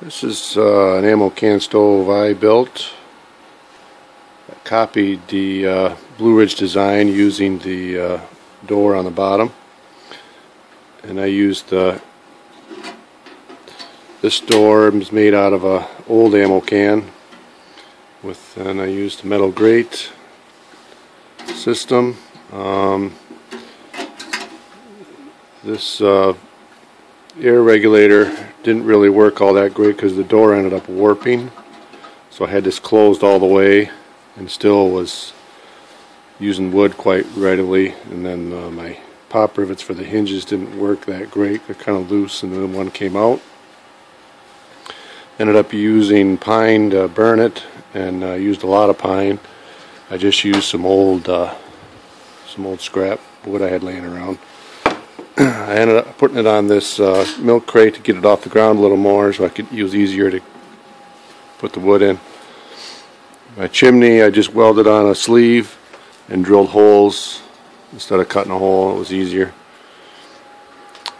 This is an ammo can stove I built. I copied the Blue Ridge design using the door on the bottom, and I used this door is made out of a old ammo can and I used a metal grate system. This air regulator didn't really work all that great because the door ended up warping, so I had this closed all the way and still was using wood quite readily. And then my pop rivets for the hinges didn't work that great, they're kind of loose, and then one came out. Ended up using pine to burn it, and used a lot of pine. I just used some old scrap wood I had laying around. I ended up putting it on this milk crate to get it off the ground a little more, so it was easier to put the wood in. My chimney, I just welded on a sleeve and drilled holes instead of cutting a hole. It was easier.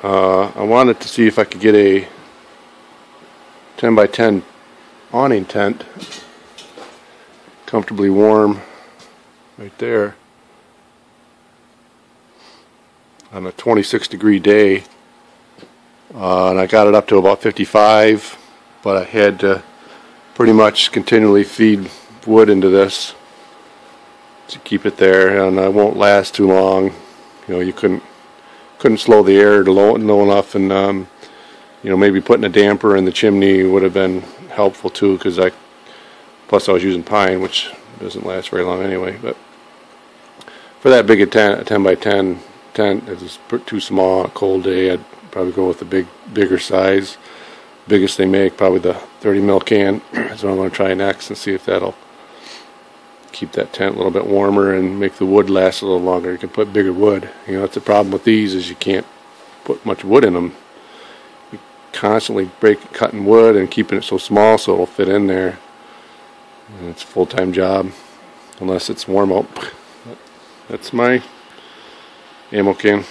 I wanted to see if I could get a 10 by 10 awning tent, comfortably warm right there on a 26-degree day, and I got it up to about 55, but I had to pretty much continually feed wood into this to keep it there, and it won't last too long. You know, you couldn't slow the air to low enough, and you know, maybe putting a damper in the chimney would have been helpful too, because plus I was using pine, which doesn't last very long anyway. But for that big a 10 by 10 tent, it was too small on a cold day. I'd probably go with the bigger size. Biggest they make, probably the 30 mil can. That's what I'm going to try next, and see if that'll keep that tent a little bit warmer and make the wood last a little longer. You can put bigger wood. You know, that's the problem with these, is you can't put much wood in them. You're constantly cutting wood and keeping it so small so it'll fit in there. And it's a full-time job unless it's warm up. That's my ammo can.